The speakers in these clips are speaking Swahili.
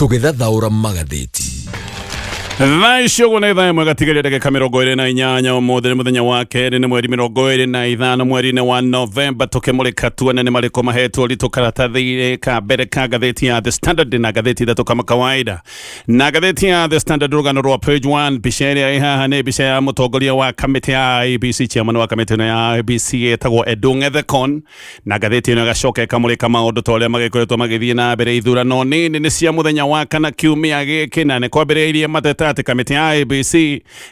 Tũgĩthathaũra magathĩti. Thaicũgũ nĩ thaa ĩmwe gatigarĩre ndagĩka 28 ũmũthĩ nĩ mũthenya wa kerĩ nĩ mweri 25 mweri-inĩ wa Novemba tũkĩmũrĩka tuone nĩ marĩkũ mahetwo ritũ karatathi ka mbere ka ngathĩti ya The Standard na ngathĩti ithatũ kama kawaida. Na ngathĩti ya The Standard rũgano rwa page 1 mbica ĩrĩa ĩ haha nĩ mbica ya mũtongoria wa kamĩtĩ ya IEBC chairman wa kamĩtĩ ĩno ya IEBC etagwo Northngathìti, na ngathĩti ĩno ĩgacoka ĩkamũrĩka maũndũ ta ũrĩa magĩkoretwo magĩthiĩ na mbere ithurano nini nĩ cia mũthenya wa kana kiumia gĩkĩ na nĩ kwambĩrĩirie mateta atĩ kamĩtĩ ya IEBC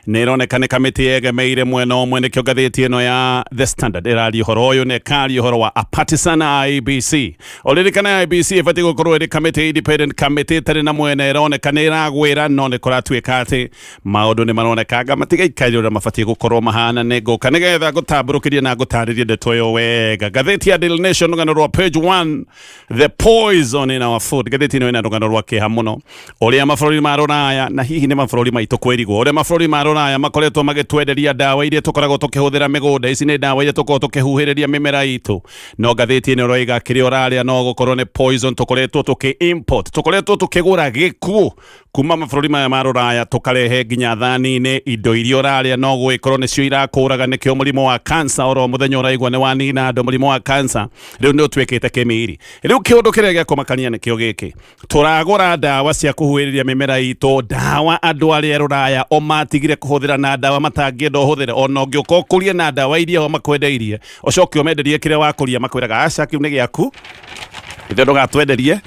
nĩ ĩroneka nĩ kamĩtĩ yegemeire mwena ũmwe nĩkĩo ngathĩti ĩno ya The Standard ĩraria ũhoro ũyũ na ĩkaria ũhoro wa a partisan IEBC. Ũririkana IEBC ĩbatiĩ gũkorwo ĩrĩ kamĩtĩ independent, kamĩtĩ ĩtarĩ na mwena ĩroneka nĩ ĩragwĩra no nĩ kũratuĩka atĩ maũndũ nĩ maronekanga matigaikaire ũrĩa mabatiĩ gũkorwo mahana. Nĩ ngũka nĩgetha gũtambũrũkĩria na gũtarĩria ndeto ĩyo wega. Ngathĩti ya Daily Nation rũgano rwa page 1 the poison in our food. Ngathĩti ĩno ĩna rũgano rwa kĩeha mũno ũrĩa mabũrũri ma Rũraya na hihi nĩ mabũrũri maitũ kwĩrigwo ũrĩa mabũrũri ma Rũraya makoretwo magĩtwenderia ndawa iria tũkoragwo tũkĩhũthĩra mĩgũnda. Ici nĩ ndawa iria tũkoragwo tũkĩhuhĩrĩria mĩmera itũ, no ngathĩti ĩno ĩroiga kĩrĩa ũrarĩa no gũkorwo nĩ poison tũkoretwo tũkĩ-import, tũkoretwo tũkĩgũra gĩkuũ kuma mabũrũri maya ma Rũraya tũkarehe nginya thani-inĩ. Indo iria ũrarĩa no gũgĩkorwo nĩcio irakũraga, nĩkĩo mũrimũ wa cancer oro mũthenya ũraigua nĩ wanina andũ mũrimũ wa cancer rĩu nĩ ũtuĩkĩte kĩmiri. Rĩu kĩũndũ kĩrĩa gĩakũmakania nĩkĩo gĩkĩ, tũragũra ndawa cia kũhuhĩrĩria mĩmera itũ, ndawa andũ arĩa Rũraya o matigire kũhũthĩra na ndawa matangĩenda ũhũthĩre, ona ũngĩũka ũkũrie na ndawa iria o makwendeirie ũcoke ũmenderie kĩrĩa wakũria makwĩraga aca kĩu nĩ gĩaku ithe ndũgatwenderie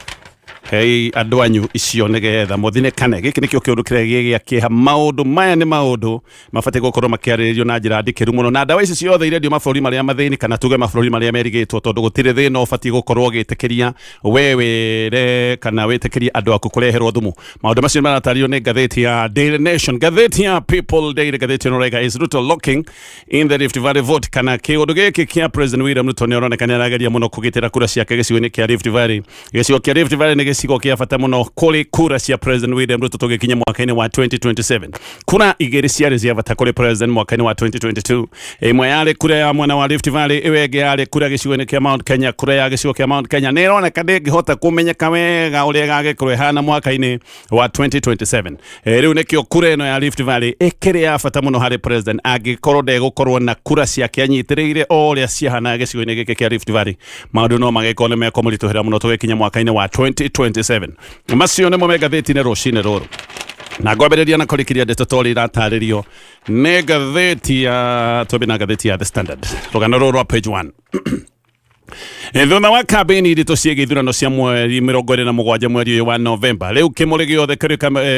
hei andũ anyu icio nĩgetha mũthinĩkane. Gĩkĩ nĩkĩo kĩũndũ kĩrĩa gĩakĩeha. Maũndũ maya nĩ maũndũ mabatiĩ gũkorwo makĩarĩrĩrio na njĩra ndikĩru mũno, na ndawa ici ciothe irendio mabũrũri marĩa mathĩni kana tuge mabũrũri marĩa merigĩtwo, tondũ gũtirĩ thĩna ũbatiĩ gũkorwo ũgĩtĩkĩria we wĩre kana wĩtĩkĩrie andũ aku kũreherwo thumu. Maũndũ macio maratario nĩ ngathĩti ya Daily Nation. Ngathĩti ya People Daily, ngathĩti ĩno rega is Ruto locking in the Rift Valley vote, kana kĩũndũ gĩkĩ kĩa President William Ruto nĩ aroneka nĩ arageria mũno kũgitĩra kura ciake gĩcigo-inĩ kĩa Rift Valley. Gĩcigo kĩa Rift Valley nĩ gĩcigo kĩa bata mũno kũrĩ kura cia President William Ruto tũgĩkinya mwaka-inĩ wa 2027. Kura igĩrĩ ciarĩ cia bata kũrĩ President mwaka-inĩ wa 2022. Ĩmwe yarĩ kura ya mwena wa Rift Valley, ĩyo ĩngĩ yarĩ kura gĩcigo-inĩ kĩa Mount Kenya. Kura ya gĩcigo kĩa Mount Kenya nĩ ĩroneka ndĩngĩhota kũmenyeka wega ũrĩa ĩgagĩkorwo ĩhana mwaka-inĩ wa 2027. Rĩu nĩkĩo kura ĩno ya Rift Valley ĩkĩrĩ ya bata mũno harĩ President angĩkorwo ndegũkorwo na kura ciake anyitĩrĩire o ũrĩa ciahana gĩcigo-inĩ gĩkĩ kĩa Rift Valley. Maũndũ no magĩkorwo nĩ mekũmũritũhĩra mũno tũgĩkinya mwaka-inĩ wa 2027. Macio nĩ mo ngathĩti-inĩ rũcinĩ rũrũ, na ngwambĩrĩria na kũrĩkĩria ndeto tũrĩ iratarĩrio nĩ ngathĩti ya ngathĩti ya The Standard rũgano rũrũ rwa page 1. Thutha wa kambĩini iritũ ciĩgiĩ ithurano cia mweri 27 mweri ũyũ wa Novemba, rĩu kĩmũrĩ gĩothe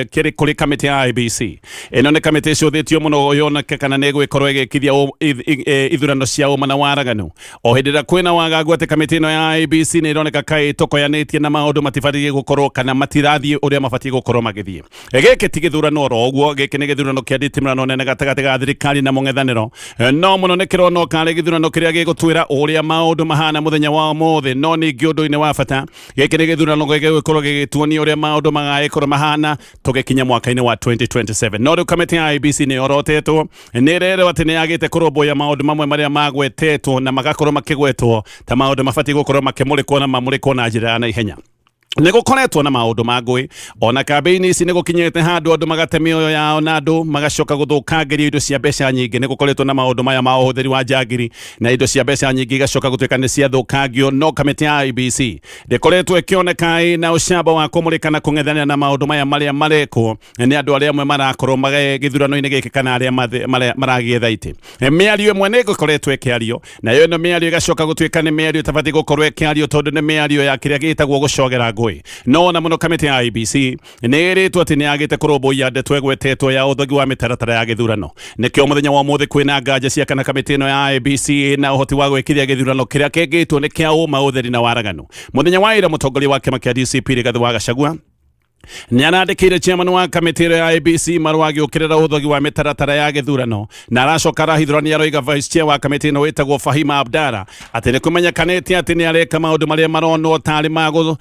kĩrĩ kũrĩ kamĩtĩ ya IEBC. Ĩno nĩ kamĩtĩ ĩcũthĩtio mũno yoneke kana nĩ ĩgũgĩkorwo ĩgĩkithia ithurano cia ũma na waraganu. O hĩndĩ ĩrĩa kwĩna wagagu atĩ kamĩtĩ ĩno ya IEBC nĩ ĩroneka kaĩ ĩtokoyanĩtie na maũndũ matibatiĩ gũkorwo kana matirathiĩ ũrĩa mabatiĩ gũkorwo magĩthiĩ. Gĩkĩ ti gĩthurano oro ũguo, gĩkĩ nĩ gĩthurano kĩa nditimũrano nene gatagatĩ ga thirikari na mũng'ethanĩro, no mũno nĩ kĩroneka arĩ gĩthurano kĩrĩa gĩgũtwĩra ũrĩa maũndũ mahana mũthenya wa ũmũthĩ. No ningĩ ũndũ-inĩ wa bata, gĩkĩ nĩ gĩthurano gĩgũkorwo gĩgĩtuonia ũrĩa maũndũ magagĩkorwo mahana tũgĩkinya mwaka-inĩ wa 2027. No rĩu kamĩtĩ ya IEBC nĩ yorotetwo, nĩ ĩrerwo atĩ nĩ yagĩte kũrũmbũiya maũndũ mamwe marĩa magwetetwo na magakorwo makĩgwetwo ta maũndũ mabatiĩ gũkorwo makĩmũrĩkwo na mamũrĩkwo na njĩra ya naihenya. Nĩ gũkoretwo na maũndũ ma ngũĩ, ona kambĩini ici nĩ gũkinyĩte handũ andũ magate mĩoyo yao na andũ magacoka gũthũkangĩrio indo cia mbeca nyingĩ. Nĩ gũkoretwo na maũndũ maya ma ũhũthĩri wa njagiri na indo cia mbeca nyingĩ igacoka gũtuĩka nĩ ciathũkangio. No kamĩtĩ ya IEBC ndĩkoretwo ĩkĩoneka na ũcamba wa kũmũrĩka na kũng'ethanĩra na maũndũ maya marĩa marekwo nĩ andũ arĩa amwe marakorwo gĩthurano-inĩ gĩkĩ kana arĩa maragĩetha itĩ. Mĩario ĩmwe nĩ ĩgũkoretwo ĩkĩario, nayo ĩno mĩario ĩgacoka gũtuĩka nĩ mĩario ĩtabatiĩ gũkorwo ĩkĩario tondũ nĩ mĩario ya kĩrĩa gĩtagwo gũcogera ngũĩ. No na mũno kamĩtĩ ya IEBC nĩ ĩrĩtwo atĩ nĩ yagĩte kũrũmbũiya ndeto ĩgwetetwo ya ũthogĩ wa mĩtaratara ya gĩthurano. Nĩkĩo mũthenya wa ũmũthĩ kwĩna nganja cia kana kamĩtĩ ĩno ya IEBC na ũhoti wa gwĩkithia gĩthurano kĩrĩa kĩngĩtwo nĩ kĩa ũma, ũtheri na waraganu. Mũthenya wa ira mũtongoria wa kĩama kĩa DCP Rigathĩ wa Gachagua nĩ anandĩkĩire chairman wa kamĩtĩ ya IEBC marũa agĩũkĩrĩra ũthogĩ wa mĩtaratara ya gĩthurano, na aracoka arahithũrania aroiga vice chair wa kamĩtĩ ĩno wĩtagwo Fahima Abdalla atĩ nĩ kũmenyekanĩte atĩ nĩ areka maũndũ marĩa maronwo tarĩ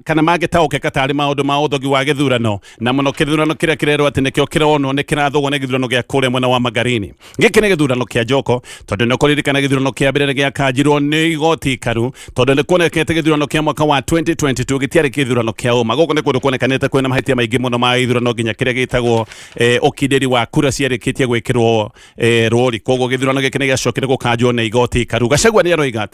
kana mangĩtaũkĩka tarĩ maũndũ ma ũthogĩ wa gĩthurano, na mũno gĩthurano kĩrĩa kĩrerwo atĩ nĩkĩo kĩronwo nĩ kĩrathogwo nĩ gĩthurano gĩa kũrĩa mwena wa Magarini. Gĩkĩ nĩ gĩthurano kĩa njoko, tondũ nĩ kũririkana gĩthurano kĩa mbere gĩa kanjirwo nĩ igoti ikaru, tondũ nĩ kuonekete gĩthurano kĩa mwaka wa 2022 gĩtiarĩ gĩthurano kĩa ũma. Gũkũ nĩ kũndũ kuonekanete kwena mahitia maingi muno ma ithurano nginya kiria gitagwo ukindiri wa kura ciarikitie gwikirwo rori koguo githurano giki ni giacokire gukanjwo na igoti ikaru Gachagua ni aroiga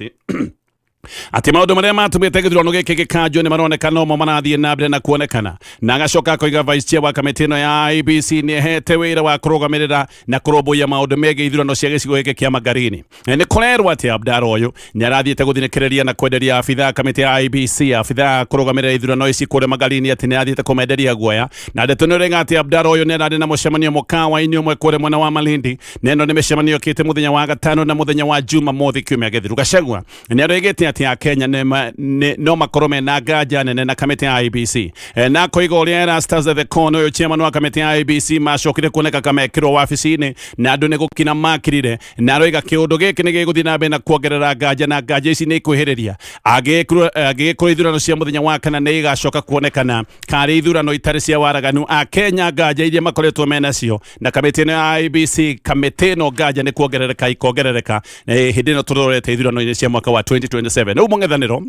ati maundu maria matumite githurano giki gikanjwo ni maronekana mo marathie na mbere na kuonekana na agacoka akoiga vice chair wa kamiti ino ya IEBC ni hete wira wa kurugamirira na kuromboia maundu mege ithurano cia gicigo giki kia Magarini ni kurerwo ati Abdara uyu ni arathiete guthinikireria na kwenderia afitha kamiti ya IEBC afitha kurugamirira ithurano ici kure Magarini ati ni arathiete kumenderia guoya na ndeto ni renga ati Abdara uyu ni arari na mucemanio mukawa-ini umwe kure mwena wa Malindi neno ni micemanio kite muthenya wa gatano na muthenya wa Jumamothi kiumia githiru Gachagua ni aroigite ati ya Kenya no makorome na nganja nene na kamiti ya IEBC na koiga uria Erastus the Kono uyu chairman wa kamiti ya IEBC macokire kuoneka kamekirwo wabici-ini na andu ni gukina makirire na aroiga kiundu giki ni giguthii na mbere na kuongerera nganja na nganja ici ni ikwihiria agikorwo ithurano cia muthenya wa kana ni igacoka kuonekana kari ithurano itari cia waraganu a Kenya nganja iria makoretwo menacio na kamiti ya IEBC kamiti no nganja ni kuongerereka ikongerereka hindi no turorete ithurano-ini cia mwaka wa 2027 no mung'ethaniro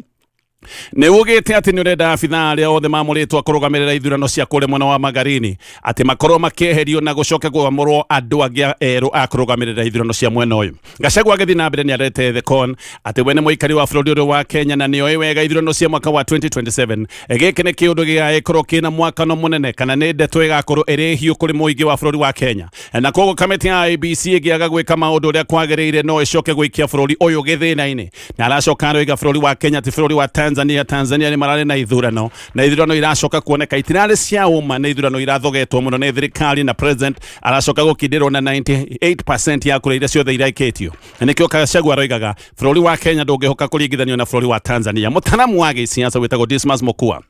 ni ugite ati ni urenda afitha aria othe mamuritwo kurugamirira ithurano cia kure mwena wa Magarini ati makorwo makieherio na gucoke gwamurwo andu angi eru a kurugamirira ithurano cia mwena uyu Gachagua agithi na mbere ni arete the con ati we ni muikari wa bururi uyu wa Kenya na ni wega ithurano cia mwaka wa 2027 giki ni kiundu gigakorwo kina mwaka no munene kana ni ndeto igakorwo iri hiu kuri muingi wa bururi wa Kenya na koguo kamiti ya IEBC igiaga gwika maundu uria kwagiriire no icoke gwikia bururi uyu githina-ini na aracoka aroiga bururi wa Kenya ati bururi wa Tanzania ni marare na ithurano iracoka kuoneka itirari cia uma na ithurano irathogetwo muno ni thirikari na president aracoka gukindirwo na 98% ya kura iria ciothe iraikitio nikio Gachagua aroigaga bururi wa Kenya ndungihoka kuringithanio na bururi wa Tanzania mutaramu wa giciaca witagwo Dismas Mukua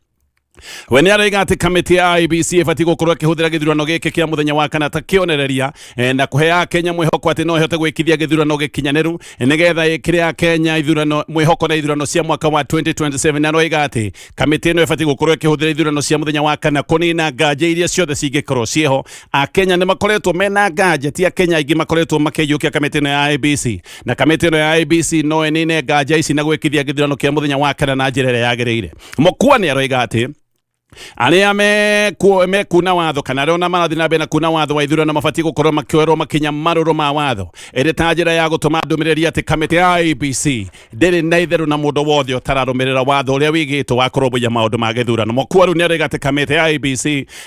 we ni aroiga ati kamiti ya IEBC ifati gukorwo ikihuthira githurano giki kia muthenya wa kana ta kionereria na kuhea Kenya mwihoko ati no ihote gwikithia githurano gikinyaniru nigetha ikire Kenya ithurano mwihoko na ithurano cia mwaka wa 2027 na aroiga ati kamiti ino ifati gukorwo ikihuthira ithurano cia muthenya wa kana kunina nganja iria ciothe cingikorwo cieho a Kenya ni makoretwo mena nganja ti a Kenya ingi makoretwo makiyukia kamiti ino ya IEBC na kamiti ino ya IEBC no enine nganja ici na gwikithia githurano kia muthenya wa kana na njira iria yagiriire Mukua ni aroiga ati aria mekuna watho kana arona marathi na mbere na kuna watho wa ithurano mabati gukorwo makioerwo makinya maruru ma watho iri ta njira ya gutuma ndumiriri ati kamiti ya IEBC ndiri na itheru na mundu wothe utararumirira watho uria wigitwo wa kuromboia maundu ma githurano Mukua riu ni aroiga ati kamiti ya IEBC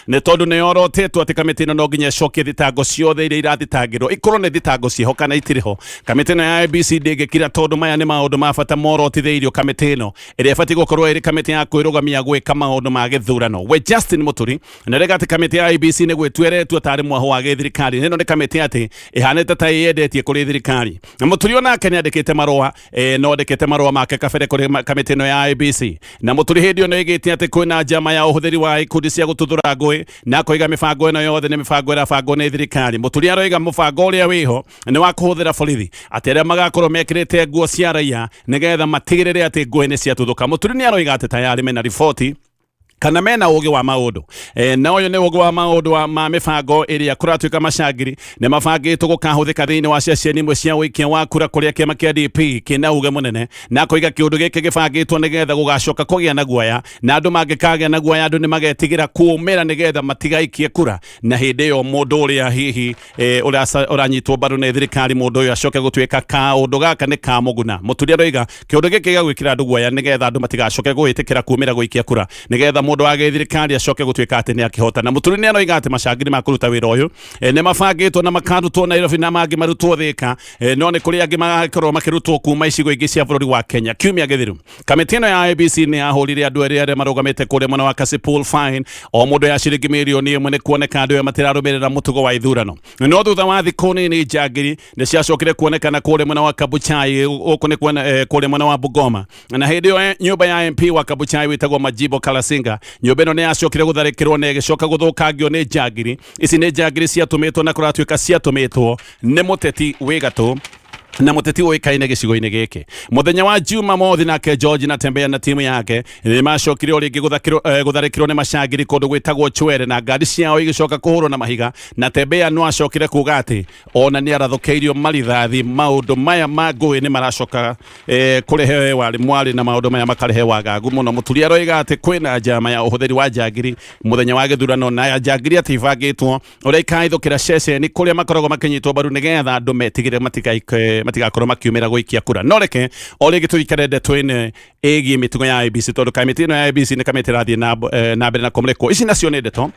ni tondu ni orotetwo ati kamiti ino no nginya icokie thitango ciothe iria irathitangirwo ikorwo ni thitango cieho kana itiriho kamiti ino ya IEBC ndingikira tondu maya ni maundu ma bata morotitheirio kamiti ino iria ibati gukorwo iri kamiti ya kwirugamia gwika maundu ma githurano we Justin Muturi na rega ati kamiti ya IEBC ni gwetweretwo tari mwaho wa githirikari nino ni kamiti ati ihanete ta yendetie kuri thirikari Muturi ona Kenya andikite marua no andikite marua make kabere kuri kamiti ino ya IEBC na Muturi hindi ono igite ati kwina njama ya uhuthiri wa ikundi cia gututhura ngui na koiga mibango ino yothe ni mibango irabangwo ni thirikari Muturi aroiga mubango uria wiho ni wa kuhuthira borithi ati aria magakorwo mekirite nguo cia raia nigetha matigirire ati ngui ni ciatuthuka Muturi ni aroiga ati tayari mena riboti kana mena ugi wa maundu na uyu ni ugi wa maundu wa ma mibango iria kuratuika macangiri ni mabangitwo gukahuthika thiini wa ceceni imwe cia wikia wa kura kuria kiama kia DP kina uge munene na koiga kiundu giki gibangitwo nigetha gugacoka kugia na guoya na andu mangikagia na guoya andu ni magetigira kuumira nigetha matigaikie kura na hindi yo mundu uria hihi uranyitwo baru ni thirikari mundu uyu acoke gutuika kaundu gaka ni ka muguna Muturi aroiga kiundu giki gagwikira andu guoya nigetha andu matigacoke gwitikira kuumira guikia kura nigetha mundu wa thirikari acoke gutuika ati ni akihotana Muturi ni aroiga ati macangiri makuruta wira uyu ni mabangitwo na makarutwo Nairobi na mangi marutwo Thika no ni kuri angi magakorwo makirutwo kuma icigo ingi cia bururi wa Kenya kiumia githiru kamiti ino ya IEBC ni ahurire andu aria marugamite kuri mwena wa Kasipul fine o mundu ya ciringi milioni imwe ni kuoneka andu matirarumirira mutugo wa ithurano no thutha wa thiku nini njangiri ni ciacokire kuonekana kuri mwena wa Kabuchai uku ni kuri mwena wa Bungoma na hindi yo nyumba ya MP wa Kabuchai witagwo Majibo Kalasinga nyumba ino ni yacokire gutharikirwo na igicoka guthukangio ni njangiri ici ni njangiri ciatumitwo na kuratuika ciatumitwo ni muteti wi gatũ na muteti uikaine gicigo-ini giki muthenya wa Juma mothi nake George na tembea na timu yake ni macokire ringi gutharikirwo ni macangiri kundu gwitagwo Chwere na ngari ciao igicoka kuhurwo na mahiga na tembea no acokire kuga ati ona ni arathukeirio marithathi maundu maya ma ngui ni maracoka kurehe wari mwari na maundu maya makarehe wagagu muno muturia roiga ati kwina njama ya uhuthiri wa njangiri muthenya wa githurano na njangiri ati ibangitwo uria ikaithukira ceceni kuria makoragwo makinyitwo mbaru nigetha andu metigire matigakorwo makiumira gwikia kura no reke o rĩngĩ tũikare ndeto-inĩ ĩgiĩ mĩtugo ya IEBC tondũ kamĩtĩ ĩno ya IEBC nĩ kamĩtĩ ĩrathiĩ na mbere na kũmũrĩkwo ici nacio nĩ ndeto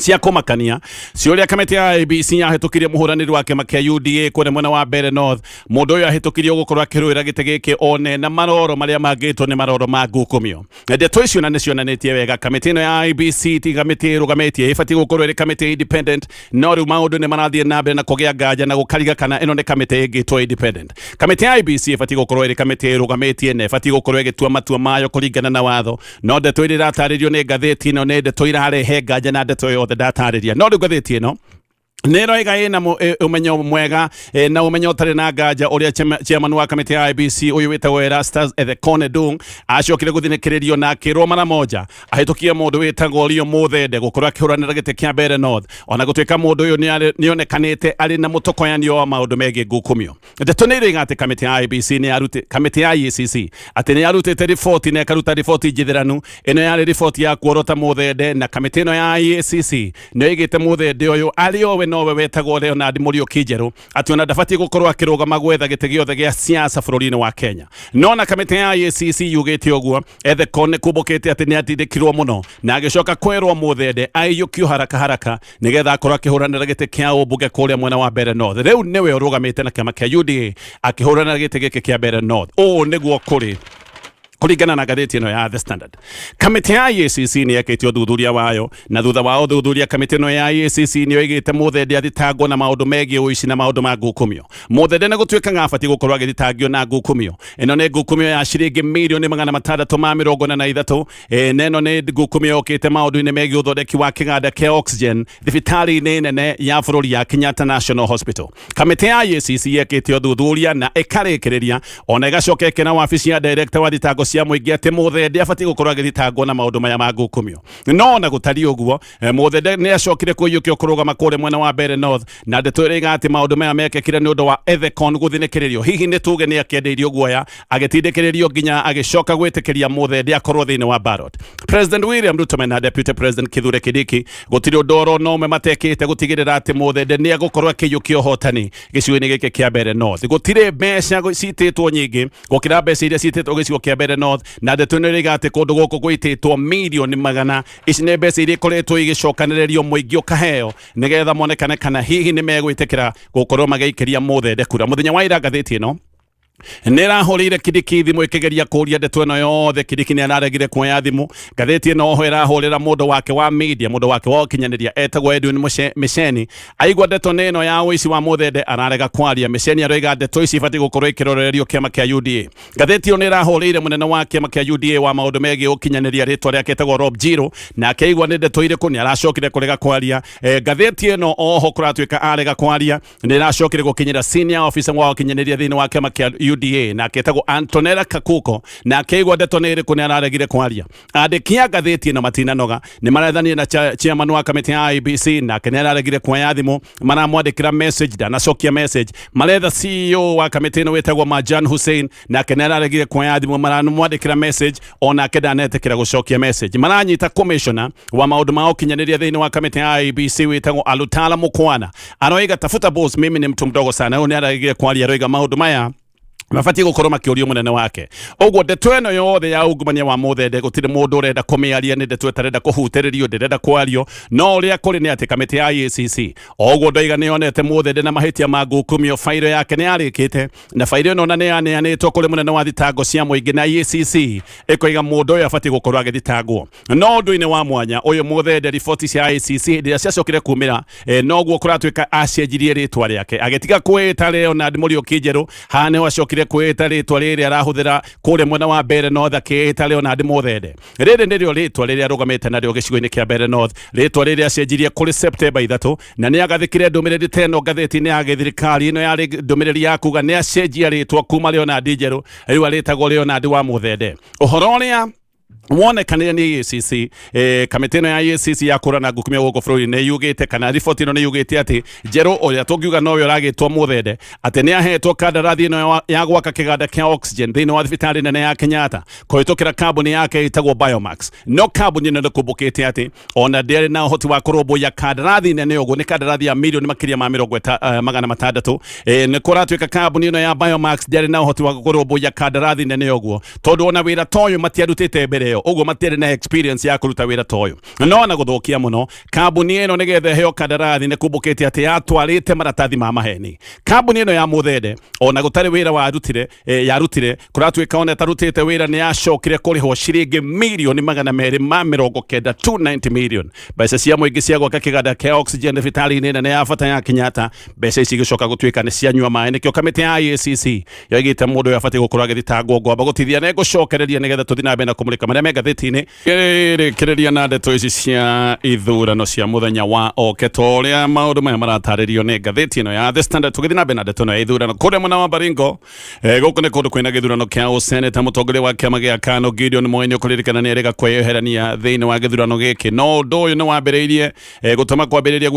cia kumakania ciuria kamĩtĩ ya IEBC yahĩtũkirie mũhũranĩri wa kĩama kĩa UDA kũrĩa mwena wa Mbeere North mũndũ ũyũ ahĩtũkirie gũkorwo akĩrũĩra gĩtĩ gĩkĩ one na maroro marĩa mangĩtwo nĩ maroro ma ngukumio ndeto icio na nĩcionanĩtie wega kamĩtĩ ĩno ya IEBC ti kamĩtĩ ĩrũgamĩtie ĩbatiĩ gũkorwo ĩrĩ kamĩtĩ independent no rĩu maũndũ nĩ marathiĩ na mbere na kũgĩa nganja na gũkariga kana ĩno nĩ kamĩtĩ ĩngĩtwo independent kamĩtĩ ya IEBC ĩbatiĩ gũkorwo ĩrĩ kamĩtĩ ĩrũgamĩtie na ĩbatiĩ gũkorwo ĩgĩtua matua mayo kũringana na watho no ndeto ĩrĩa ĩratarĩrio nĩ ngathĩti ĩno nĩ ndeto irarehe nganja na ndeto yothe ndatarĩria no rĩu ngathĩti ĩno Neroiga ina umenyo mwega na umenyo tare na nganja uria chairman wa kamĩtĩ ya IEBC uyu witagwo Erastus Ethekone Dung acokire guthinekererio na akirwo mara moja ahitukia mundu witagwo Rio Muthende gukorwo akihuranira gĩtĩ kĩa Mbeere North ona gutuika mundu uyu nionekanite ari na mutokoyanio wa maundu megie ngukumio ndeto nĩ ĩroiga atĩ kamĩtĩ ya IEBC nĩ yarute kamĩtĩ ya IECC atĩ nĩ yarutĩte riboti na ĩkaruta riboti njithiranu ĩno yarĩ riboti ya kuorota Muthende na kamĩtĩ ĩno ya IECC nĩ ĩgĩte Muthende uyu ari owe nowe wetagwo Leonard Muriuki Njeru ati ona ndabatiĩ gũkorwo akĩrũgama gwetha gĩtĩ gĩothe gĩa siasa bũrũri-inĩ wa Kenya no na kamĩtĩ ya IECC yugĩte ũguo Ethekone nĩkumbũkĩte atĩ nĩ atindĩkirwo mũno na agĩcoka kwĩrwo Muthende aiyũkio haraka nĩgetha akorwo akĩhũranĩra gĩtĩ kĩa ũmbunge kũrĩa mwena wa Mbeere North rĩu nĩwe ũrũgamĩte na kĩama kĩa UDA akĩhũranĩra gĩtĩ gĩkĩ kĩa Mbeere North ũũ nĩguo kũrĩ kuringana na ngathĩti ĩno ya The Standard kamĩtĩ ya IECC nĩ yekĩte ũthuthuria wayo na thutha wa ũthuthuria kamĩtĩ ĩno ya IECC nĩ yoigĩte Muthende athitangwo na maũndũ megiĩ ũici na maũndũ ma ngukumio Muthende nĩ gũtuĩka ng'abatiĩ gũkorwo agĩthitangio na ngukumio ĩno nĩ ngukumio ya ciringi mirioni 643 na ĩno nĩ ngukumio yokĩte maũndũ-inĩ megiĩ ũthondeki wa kĩganda kĩa oxygen thibitarĩ-inĩ nene ya bũrũri ya Kenyatta National Hospital kamĩtĩ ya IECC yekĩte ũthuthuria na ĩkarĩkĩrĩria ona ĩgacoka ĩkĩra wabici ya director wa thitango cia mũingĩ atĩ Muthende abatiĩ gũkorwo agĩthitangwo na maũndũ maya ma ngukumio no na gũtariĩ ũguo Muthende nĩ acokire kũiyũkio kũrũgama kũrĩa mwena wa Mbeere North na ndeto ĩroiga atĩ maũndũ maya mekĩkire nĩ ũndũ wa Ethekone gũthinĩkĩrĩrio hihi nĩ tuge nĩ akĩendeirio guoya agĩtindĩkĩrĩrio nginya agĩcoka gwĩtĩkĩria Muthende akorwo thĩinĩ wa ballot President William Ruto na Deputy President Kithure Kindiki gũtirĩ ũndũ oro no ũmwe matekĩte gũtigĩrĩra atĩ Muthende nĩ agũkorwo akĩiyũkio ũhotani gĩcigo-inĩ gĩkĩ kĩa Mbeere North gũtirĩ mbeca citĩtwo nyingĩ gũkĩra mbeca iria citĩtwo gĩcigo kĩa Mbeere North na ndeto nĩ ĩroiga atĩ kũndũ gũkũ gwĩtĩtwo mirioni magana ici nĩ mbeca iria ikoretwo igĩcokanĩrĩrio mũingĩ ũkaheo nĩgetha monekane kana hihi nĩ megwĩtĩkĩra gũkorwo magĩikĩria Muthende kura mũthenya wa ira ngathĩti ĩno nĩrahũrĩire Kindiki thimũ ĩkĩgeria kũria ndeto ĩno yothe Kindiki nĩ araregire kuoya thimũ ngathĩti ĩno oho ĩrahũrĩra mũndũ wake wa media mũndũ wake wa ũkinyanĩria etagwo Edwin Mĩceni aigua ndeto ĩno ya ũici wa Muthende ararega kwaria Mĩceni aroiga ndeto ici ibatiĩ gũkorwo ikĩrorererio kĩama kĩa UDA ngathĩti ĩyo nĩ ĩrahũrĩire mũnene wa kĩama kĩa UDA wa maũndũ megiĩ ũkinyanĩria rĩtwa rĩake etagwo Rob Jiro na akĩigua nĩ ndeto irĩkũ nĩ aracokire kũrega kwaria ngathĩti ĩno oho kũratuĩka arega kwaria nĩ iracokire gũkinyĩra senior officer wa ũkinyanĩria thĩinĩ wa kĩama kĩa UDA na aketagwo Antonella Kakuko na akeigwa ndeto nĩ ĩrĩkũ nĩ araregire kwaria andĩki a ngathĩti ĩno matinanoga nĩ marethania na chairman wa kamĩtĩ ya IEBC na nĩ araregire kuoya thimũ maramwandĩkĩra message ndanacokia message maretha CEO wa kamĩtĩ ĩno wĩtagwo Marjan Hussein na nĩ araregire kuoya thimũ maramwandĩkĩra message ona ndanetĩkĩra gũcokia message maranyita commissioner wa maũndũ ma ũkinyanĩria thĩinĩ wa kamĩtĩ ya IEBC wĩtagwo Alutala Mukwana aroiga tafuta boss mimi ni mtu mdogo sana nĩ araregire kwaria aroiga maũndũ maya mabatiĩ gũkorwo makĩũrio mũnene wake ũguo ndeto ĩno yothe ya ungumania wa Muthende gũtirĩ mũndũ ũrenda kũmĩaria nĩ ndeto ĩtarenda kũhutĩrĩrio ndĩrenda kwario no ũrĩa kũrĩ nĩ atĩ kamĩtĩ ya IECC ũguo ndoiga nĩ yonete Muthende na mahĩtia ma ngukumio fairo yake nĩ yarĩkĩte na fairo ĩno nĩ yaneanĩtwo kũrĩ mũnene wa thitango cia mũingĩ na IECC ĩkoiga mũndũ ũyũ abatiĩ gũkorwo agĩthitangwo no ũndũ-inĩ wa mwanya ũyũ Muthende riboti cia IECC hĩndĩ ĩrĩa ciacokire kumĩra noguo kũratuĩka acenjirie rĩtwa rĩake agĩtiga kwĩta Leonard Muriuki Njeru haha nĩho acokire acokire kwita ritwa riri arahuthira kure mwena wa Mbeere North akiita Leonard Muthende. Riri niryo ritwa riri arugamite naryo gicigo-ini kia Mbeere North, ritwa riri acenjirie kuri September 3 na ni agathikire ndumiriri teno ngathiti-ini ya githirikari ino yari ndumiriri ya kuga ni acenjia ritwa kuma Leonard Njeru riu aritagwo Leonard wa Muthende. Uhoro uria wonekanire ni EACC kamiti ino ya EACC ya kurana ngukumia guku bururi ni yugite kana riboti ino ni yugite ati Njeru uria tungiuga nowe uragitwo Muthende ati ni ahetwo kandarathi ino ya gwaka kiganda kia oxygen thiini wa thibitari nene ya Kenyatta kuhitukira kambuni yake itagwo Biomax. No kambuni ino ndikumbukite ati ona nderi na uhoti wa kurumbuya kandarathi nene uguo ni kandarathi ya milioni makiria ma 600 ni kuratwika kambuni ino ya Biomax nderi na uhoti wa kurumbuya kandarathi nene uguo tondu ona wira toyo matiarutite mbere ugo matiere na experience ya kuruta wira toyo no na guthukia muno kambuni ino nigethe heo kandarathi ni kumbukite ati atwarite maratathi ma maheni. Kambuni ino ya Muthende ona gutari wira wa arutire yarutire kuratwika ona tarutite wira ni acokire kurihwo ciringi milioni 290 290 million mbeca cia muingi cia gwaka kiganda kia oxygen thibitari-ini nene ya bata ya Kenyatta. Mbeca ici gicoka gutwika ni cia nyua mai nikio kamiti ya EACC yoigite mundu yabati gukorwo agithitangwo ngomba gutithia na gucokereria nigetha tuthi na mbere na kumulika maria me ngathiti-ini kireria na ndeto ici cia ithurano cia muthenya wa oketo uria maundu maya marataririo ni ngathiti ino ya The Standard. Tugithi na mbere na ndeto ino ya ithurano kuria mwena wa Baringo guku ni kundu kwina githurano kia useneta mutongoria wa kiama gia KANU Gideon Moi ukuririkana ni erega kweyoherania thiini wa githurano giki no undu uyu ni wambiriirie gutuma kwambiriria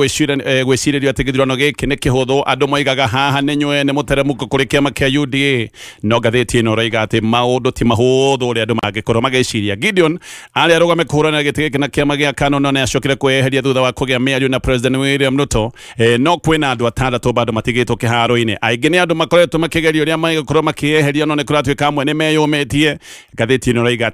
gwiciririo ati githurano giki ni kihuthu. Andu moigaga haha ni nywe ni muteremuko kuri kiama kia UDA no ngathiti ino raiga ati maundu ti mahuthu uria andu mangikorwo magiciria. Gideon ali arugame kuhurana giti giki na kiama gia KANU no ni acokire kweheria thutha wa kugia miario na President William Ruto no kwina andu atandatu bado matigitwo kiharo-ini. Aingi ni andu makoretwo makigeria uria magikorwo makieheria no ni kuratwika amwe ni meyumitie. Ngathiti ino raiga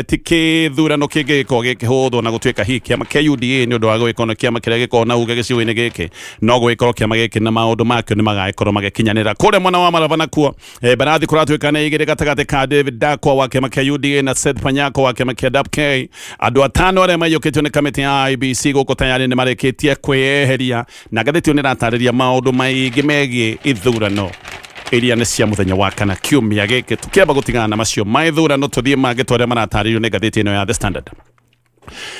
tikithurano kingiko gikihuthu na gutwika hi kiama kia UDA ni undu wa gwikona kiama kiria gikorwo na uge gicigo-ini giki no gwikorwo kiama giki na maundu makio ni magaikorwo magikinyanira. Kuria mwena wa Malava nakuo barathi kuratwika na igiri gatagati ka David Dakwa wa kiama kia UDA na Seth Panyako wa kiama kia DAP-K. Andu atano aria maiyukitio ni kamiti ya IEBC guku tayari ni marikitie kweyeheria na ngathiti ni ratariria maundu maingi megie ithurano iria ni cia muthenya wa kana kiumia giki tukiamba gutigana na macio ma ithurano tuthie mangitu aria marataririo ni ngathiti ino ya The Standard.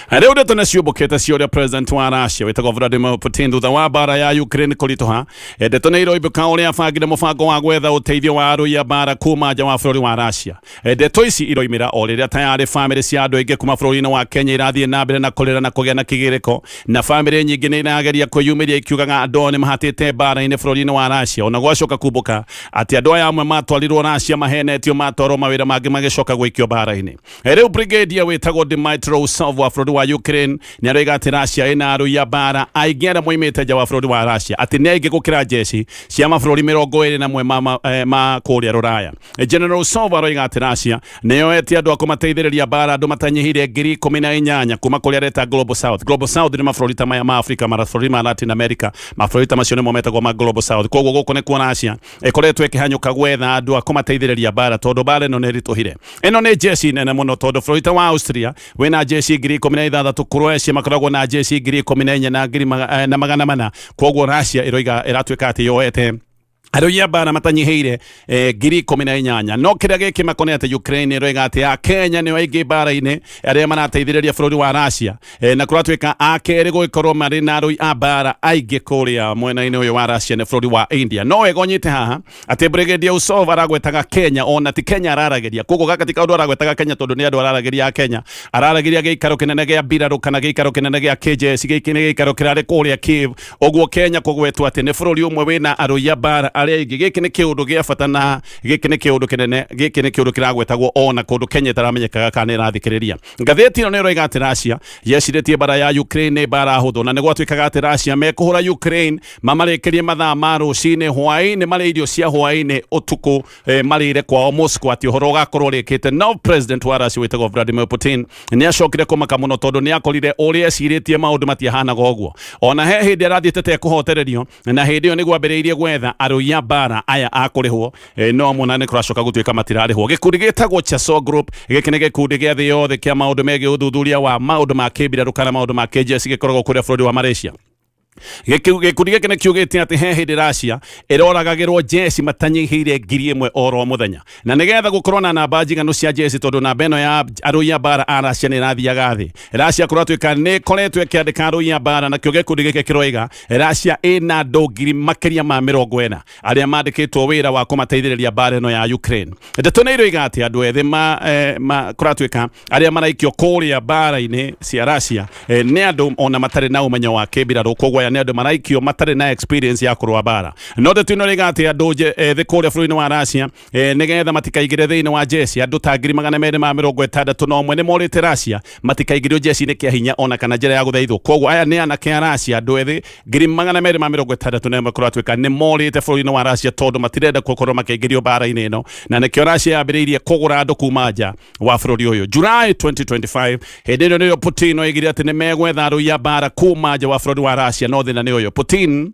Riu ndeto ni ciumbukite cia uria president wa Russia witagwo Vladimir Putin thutha wa mbara ya Ukraine kurituha. Ndeto ni iroibuka uria abangire mubango wa gwetha uteithio wa arui a mbara kuma nja wa bururi wa Russia. Ndeto ici iroimira o riria tayari family cia andu aingi kuma bururi-ini wa Kenya irathie na mbere na kurira na kugia na kigiriko na family nyingi ni irageria kwiyumiria ikiugaga andu ni mahatite mbara-ini bururi-ini wa Russia. Ona gwacoka kumbuka ati andu aya amwe matwarirwo Russia mahenetio matwarwo mawira mangi magicoka gwikio mbara-ini. Riu brigadier witagwo Dmytro wa bururi wa Ukraine ni aroiga ati Russia ina arui a mbara aingi aria moimite nja wa bururi wa Russia ati ni aingi gukira jeshi cia mabũrũri 21 ma kuria Ruraya. General Sova aroiga ati Russia niyoetie andu akumateithĩrĩria mbara andu matanyihire 18,000 kuma kuria reta Global South. Global South ni mabũrũri ta maya ma Africa, mabũrũri ma Latin America, mabũrũri ta macio nimo metagwo ma Global South. Koguo guku ni kuo Russia ikoretwo ikihanyuka gwetha andu akumateithĩrĩria mbara tondu mbara ino ni rituhire. Ino ni jeshi nene muno tondu bũrũri ta wa Austria wina jeshi 16,000, Croatia makoragwo na jeshi 14,000 na magana mana. Koguo Russia iroiga iratwika ati yoete arui a mbara matanyihiire 18,000 no kiria giki makonete Ukraine iroiga ati a Kenya ni aingi mbara-ini aria marateithĩrĩria bururi wa Russia na kuratwika a keri guikorwo mari na arui a mbara aingi kuria mwena-ini uyu wa Russia ni bururi wa India. No egonyite haha ati Brigadier Usova aragwetaga Kenya ona ti Kenya ararageria. Koguo gaka ti kaundu aragwetaga Kenya tondu ni andu ararageria Kenya, ararageria giikaro kinene gia mbiraru kana giikaro kinene gia KJS giki ni giikaro kirari kuria Kiev. Oguo Kenya kugwetwo ati ni bururi umwe wina arui a mbara aria ingi. Giki ni kiundu gia bata na giki ni kiundu kinene, giki ni kiundu kiragwetagwo ona kundu Kenya taramenyekaga kana irathikiriria. Ngathiti ino ni roiga ati Russia yeciritie mbara ya Ukraine ni mbara huthu na ni gwatwikaga ati Russia mekuhura Ukraine mamarikirie mathaa ma rucini hwaini mari irio cia hwaini utuku marire kwao Moscow ati uhoro ugakorwo rikite. No president wa Russia witagwo Vladimir Putin ni acokire kumaka muno tondu ni akorire uria eciritie maundu matiahanaga uguo. Ona he hindi arathiĩte kuhotererio na hindi iyo ni gwambĩrĩirie gwetha arui a mbara aya akurihwo no mona ni kuracoka gutwika matirarihwo. Gikundi gitagwo Chaso Group giki ni gikundi gia thi yothe kia maundu megie uthuthuria wa maundu ma kibiraru kana maundu ma KJS gikoragwo kuria bururi wa Malaysia. Gikundi giki ni kiugite ati he hindi Russia iroragagirwo jesi matanyihire 1,000 oro muthenya na nigetha gukorwo na namba njiganu cia jesi tondu namba ino ya arui a bara a Russia ni rathiaga thi. Russia kuratuika ni koretwo ikiandika arui a bara na gikundi giki kiroiga Russia ina andu ngiri makiria ma 40 aria mandikitwo wira wa kumateithiriria bara ino ya Ukraine. Ndeto ni iroiga ati andu ethi kuratuika aria maraikio kuria bara-ini cia Russia ni andu ona matari na umenyo wa kibiraru kogwa ni andu maraikio matari na experience ya kurwa bara. No ndeto ino riga ati andu ethi kuria bũrũri-inĩ wa Russia nigetha matikaigire thĩinĩ wa jesi andu ta 260 no mwe ni morite Russia matikaigirio jesi-inĩ kia hinya ona kana njĩra ya gũthaithwo. Kogwa aya ni anake a Russia andu ethi 260 na kuratuika ni morite bũrũri-inĩ wa Russia tondu matirenda gukorwo makaigirio bara-inĩ ino na nikio Russia yambĩrĩirie kũgũra andu kuma nja wa bũrũri ũyũ. July 2025 hĩndĩ ĩno nĩyo Putin oigire ati ni megwetha arui a bara kuma nja wa bũrũri wa Russia no thĩna nĩ ũyũ. Putin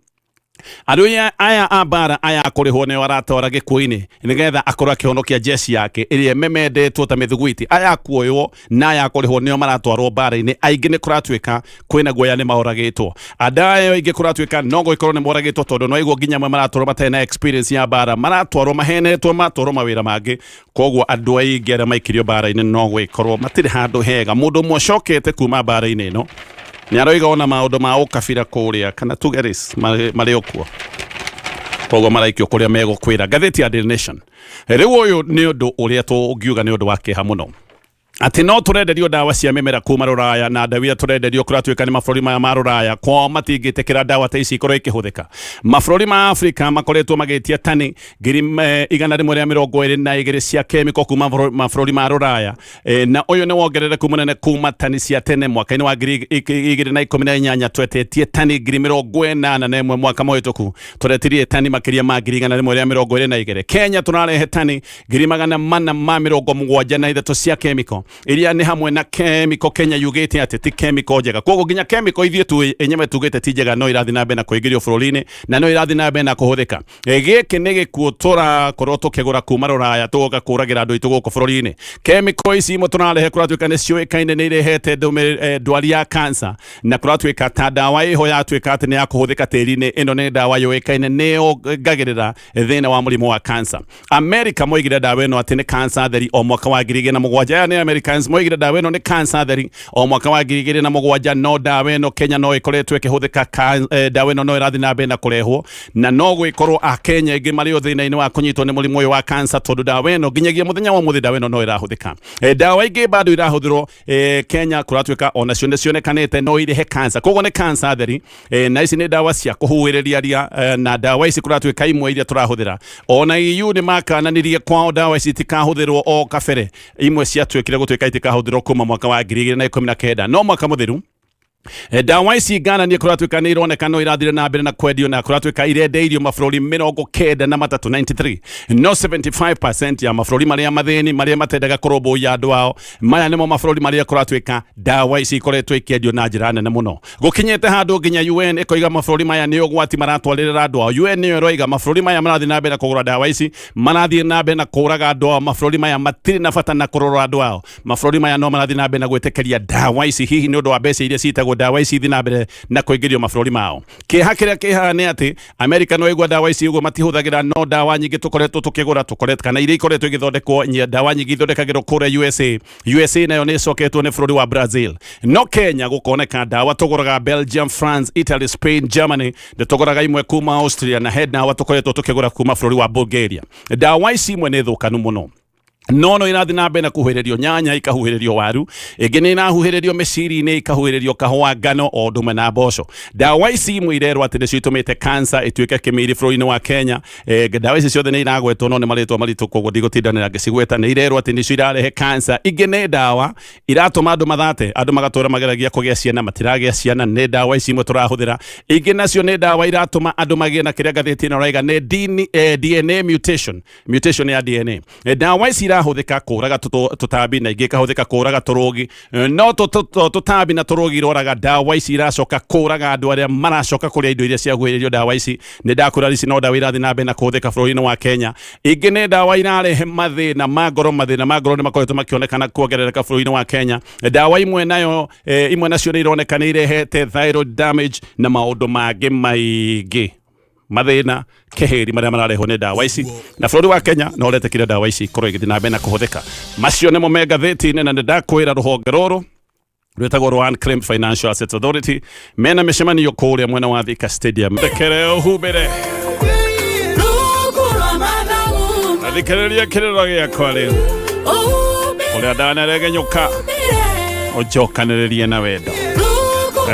arui aya a bara aya akurihwo ni waratora gikuini nigetha akorwo akihonokia jesi yake iria memendetwo ta mithuguiti aya akuoywo na aya akurihwo ni maratwarwo bara-ini aingi ni kuratuika kwina guoya ni maoragitwo adayo aingi kuratuika no guikorwo ni moragitwo tondu no igwo nginya maratwarwo matena experience ya bara maratwarwo mahenetwo matwarwo mawira mangi kogwo andu aingi aria maikirio bara-ini no guikorwo matiri handu hega mundu mwacokete kuma bara-ini no ni aroiga ona maundu ma ukabira kuria kana tugeris mari okuo kogwo maraikio kuria megukwira ngathĩti ya Daily Nation. Riu uyu ni undu uria tungiuga ni undu wa kiha muno ati no turenderio dawa cia mimera kuma Ruraya na dawa iria turenderio kuratuika ni mabũrũri maya ma Ruraya kwa matingitikira dawa ta ici ikorwo ikihuthika. Mabũrũri ma Afrika makoretwo magitia tani 122 cia chemical kuma mabũrũri ma Ruraya na uyu ni wongerereku munene kuma tani cia tene mwaka-ini wa 2018 twetetie tani 81 mwaka muhituku turetirie tani makiria ma 122. Kenya tunarehe tani 473 cia chemical iria ni hamwe na chemical Kenya yugite ati ti chemical njega koguo nginya chemical ithie tu enyeme tugite ti njega no irathi na mbere kuigirio bũrũri-inĩ na no irathi na mbere na kuhuthika. Giki ni gikuo turakorwo tukigura kuma Ruraya tugoka kuragira andu itu guku bũrũri-inĩ. Chemical ici mo tunarehe kuratuika ni ciũĩkaine ni irehete ndwari ya cancer na kuratuika ta dawa iho yatuika ati ni ya kuhuthika tĩri-inĩ ino ni dawa yũĩkaine ni ongagirira thĩna wa mũrimũ wa cancer. America moigire dawa ino ati ni cancer theri o mwaka wa 2007 ni Americans moigire dawa ino ni cancer theri o mwaka wa 2007 no dawa ino Kenya no ikoretwo ikihuthika dawa ino no irathi na mbere na kurehwo na no gwikorwo a Kenya ingi mari thĩna-inĩ wa kunyitwo ni mũrimũ ũyũ wa cancer tondu dawa ino nginyagia muthenya wa muthi dawa ino no irahuthika. Dawa ingi bado irahuthirwo Kenya kuratuika ona cio cionekanite no irehe cancer koguo ni cancer theri na ici ni dawa cia kuhuhĩrĩria ria na dawa ici kuratuika imwe iria turahuthira ona EU ni makananirie kwao dawa ici tikahuthirwo o kabere imwe cia twikire gutuika itikahuthirwo kuma mwaka wa 2019 no mwaka muthiru dawa ici Ghana ni kuratuika ni ironeka no irathire na mbere na kwendio na kuratuika irendeirio mabũrũri 93 no 75% ya mabũrũri maria mathĩni maria matendaga kũrũmbũiya andu ao maya nimo mabũrũri maria kuratuika dawa ici ikoretwo ikiendio na njĩra nene muno gukinyete handu nginya UN ikoiga mabũrũri maya ni ũgwati maratwarĩrĩra andu ao. UN ni ĩroiga mabũrũri maya marathi na mbere kũgũra dawa ici marathi na mbere na kũraga andu ao mabũrũri maya matirĩ na bata na kũrora andu ao mabũrũri maya no marathi na mbere na gwĩtĩkĩria dawa ici hihi ni ũndũ wa mbeca iria citagwo dawa ici thina mbere na kuigirio mabũrũri mao. Kiha kiria kiha ni ati America no igwa dawa ici ugo matihuthagira no dawa nyingi tukoretwo tukigura kana iria ikoretwo igithondekwo dawa nyingi ithondekagirwo kuria USA nayo ni coketwo ni bũrũri wa Brazil no Kenya gukoneka dawa tuguraga Belgium, France, Italy, Spain, Germany tuguraga imwe kuma Austria na dawa tukoretwo tukigura kuma bũrũri wa Bulgaria. Dawa ici imwe ni thukanu muno no irathi na mbere na kuhuhĩrĩrio nyanya ikahuhĩrĩrio waru ingĩ ni irahuhĩrĩrio mĩciri-inĩ ikahuhĩrĩrio kahũa ngano o ũndũ ũmwe na mboco. Dawa ici imwe irerwo atĩ nĩcio itũmĩte cancer ĩtuĩke kĩmiri bũrũri-inĩ wa Kenya. Dawa ici ciothe nĩ iragwetwo no nĩ marĩtwa maritũ koguo ndigũtindanĩra ngĩcigweta. Nĩ irerwo atĩ nĩcio irarehe cancer. Ingĩ nĩ dawa iratũma andũ mathate andũ magatũra mageragia kũgĩa ciana matiragĩa ciana nĩ dawa ici imwe tũrahũthĩra. Ingĩ nacio nĩ dawa iratũma andũ magĩe na kĩrĩa ngathĩti ĩno raiga nĩ DNA mutation ya DNA. Dawa ici irahuthika kuraga tutambi na ingi kahuthika kuraga turugi no tutambi na turugi roraga dawa ici iracoka kuraga andu aria maracoka kuria indo iria ciaguhiririo dawa ici ni ndakura ici no dawa irathi na mbe na kuhuthika bũrũri-inĩ wa Kenya ingi ni dawa irarehe mathina ma ngoro ni makoretwo makionekana kuongerereka bũrũri-inĩ wa Kenya dawa imwe nacio ni ironeka ni irehete thyroid damage na maundu mangi maingi mathina keheri maria mararehwo ni dawa ici na bũrũri wa Kenya no ũretekire dawa ici korwo igĩthiĩ na mbere na kũhũthĩka macio nĩmo me ngathĩti-inĩ na ndakwĩra rũhonge rũrũ rwĩtagwo rwa Unclaimed Financial Assets Authority mena mĩcemanio kũrĩa mwena wa Thika Stadium tekere ũhumbĩre athikĩrĩria kĩrĩro gĩakwa rĩu ũrĩa ndanaregenyũka ũnjokanĩrĩrie na wendo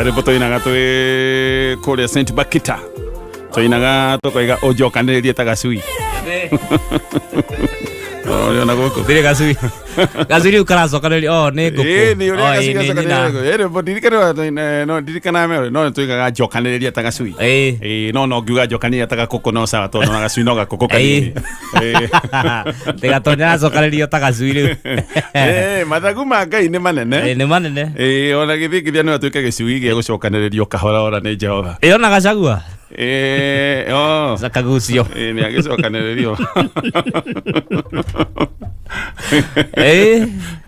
rĩmbo tũinaga twĩ kũrĩa St. Bakita tũinaga tũkoiga ũnjokanĩrĩrie ta gacui Ona gũkũ thire gacui gacui ukaracokanĩrĩria nĩ ngũkũ nĩ ũrĩa gacui gacokanĩrĩria rĩmbo ndirikana no ndirikana no tũigaga njokanĩrĩria ta gacui no ngiuga njokanĩrĩria ta gakũkũ no sawa tondũ na gacui no gakũkũ kanini Gatonya acokanĩrĩrio ta gacui rĩu mathagu ma Ngai nĩ manene ona gĩthingithia no atuĩke gĩcui gĩa gũcokanĩrĩrio kahora nĩ Jehova ona gacagua Sakagucio nĩ agĩcokanĩrĩrio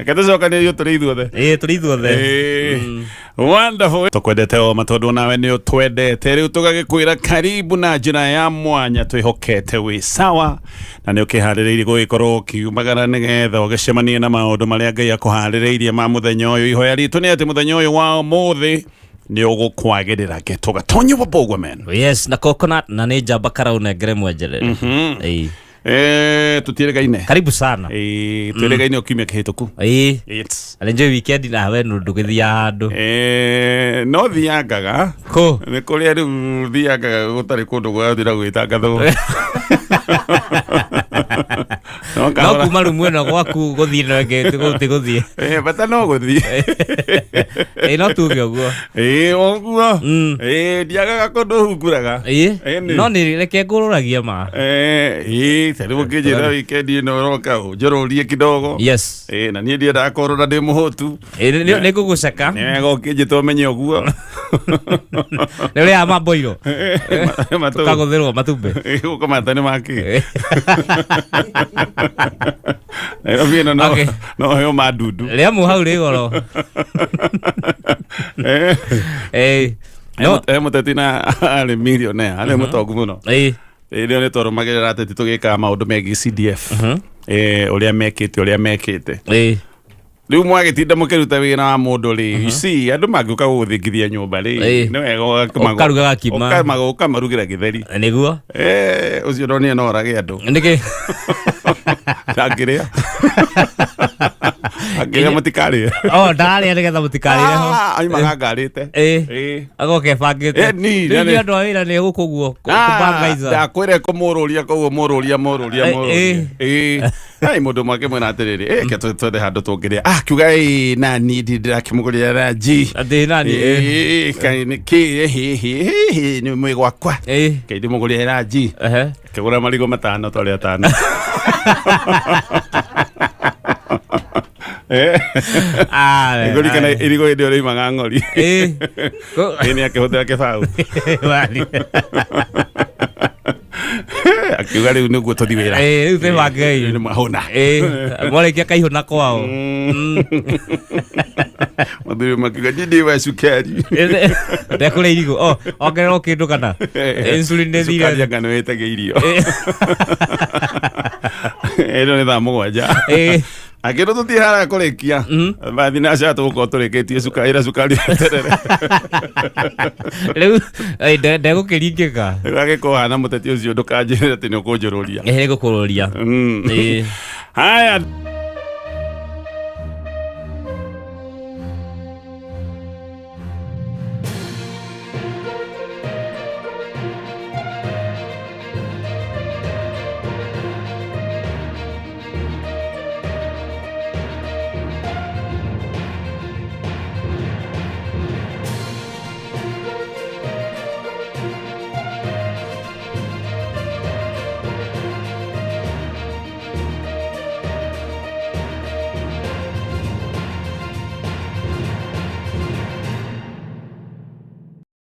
Gatucokanĩrĩrio tũrĩ ithuothe wonderful tukwendete o matondu nawe nĩ ũtwendete rĩu tũgagĩkwĩra karibu na njĩra ya mwanya twĩhokete wĩ sawa na nĩ ũkĩharĩrĩirie gũgĩkorwo ũkiumagara nĩgetha ũgĩcemanie na maũndũ marĩa Ngai akũharĩrĩirie ma mũthenya ũyũ ihoya ritũ nĩ atĩ mũthenya ũyũ wa ũmũthĩ ni ũgũkwagĩrĩra Gĩtũga Tonye Mbũgua men yes na coconut na nĩ njamba karaũ nengere mwenjerere tutiregaine karibu sana tutiregaine ukimya kihituku alenje weekend na we ndugithia handu no thiangaga ko ni kuria riu thiangaga gutari kundu gwathira gwitangatho no kuma rumwe na gwaku guthii na ngeti guthii bata no guthii no tuge uguo oguo ndiagaga kundu hunguraga no ni reke ngururagia ma taribu kijira weekend ino roka njororie kidogo yes na nie ndienda korora ndi muhutu ni kuguceka nego kijito menye uguo ni ria maboiro tukagũthĩrwo matumbe ukomata ni maki Nairobi no heo madudu ria mu hau ri goro muteti na arĩ millionaire arĩ mũtongu mũno rĩu nĩ tũrũmagĩrĩra ateti tũgĩkaga maũndũ megiĩ CDF ũrĩa mekĩte rĩu mwagĩtinda mũkĩruta wĩra wa mũndũ rĩ ici andũ mangĩũka gũgũthingithia nyũmba rĩ nĩ wega ũkarugaga kima ũkamarugĩra gĩtheri nĩguo ũcio ndonire no orage andũ nĩkĩ angĩrĩa mũtikarĩe ndarĩa nĩgetha mũtikarĩre ho aimaga ngarĩte agoke bangĩte rĩu andũ a wĩra nĩ gũkũguo kũbangaiza ndakwĩre kũmũrũria koguo mũrũria ai mũndũ mwake mwena atĩrĩrĩ ke twende handũ tũngĩrĩa kiuga nani ndirakĩmũgũrĩra ranji atĩ nani nĩ mwĩ gwakwa ke ndĩmũgũrĩre ranji kĩgũra marigũ matano twarĩ atano igurikana irigo hĩndĩ ũrĩa imaga ng'ori nĩ akĩhũthĩra kĩbaũ akiuga rĩu nĩguo tũthi wĩra rĩu twĩbange nĩ mahũna mwarĩkia kaihũna kwao mathuri makiuga ndĩ wa cukari ndekũrĩa irigo ongererwo kĩndũ kana insulin nĩ thire cukari anga nĩ wĩtagia irio ĩno nĩ thaa mũgwanja akĩrwo tũtiharaga kũrĩkia bathi na aca tũgũkorwo tũrĩkĩtie cukari terere rĩu ndegũkĩringĩka rĩu agĩkorwo hana mũteti ũcio ndũkanjĩrĩre atĩ nĩ ũkũnjũrũria nĩ gũkũrũria haya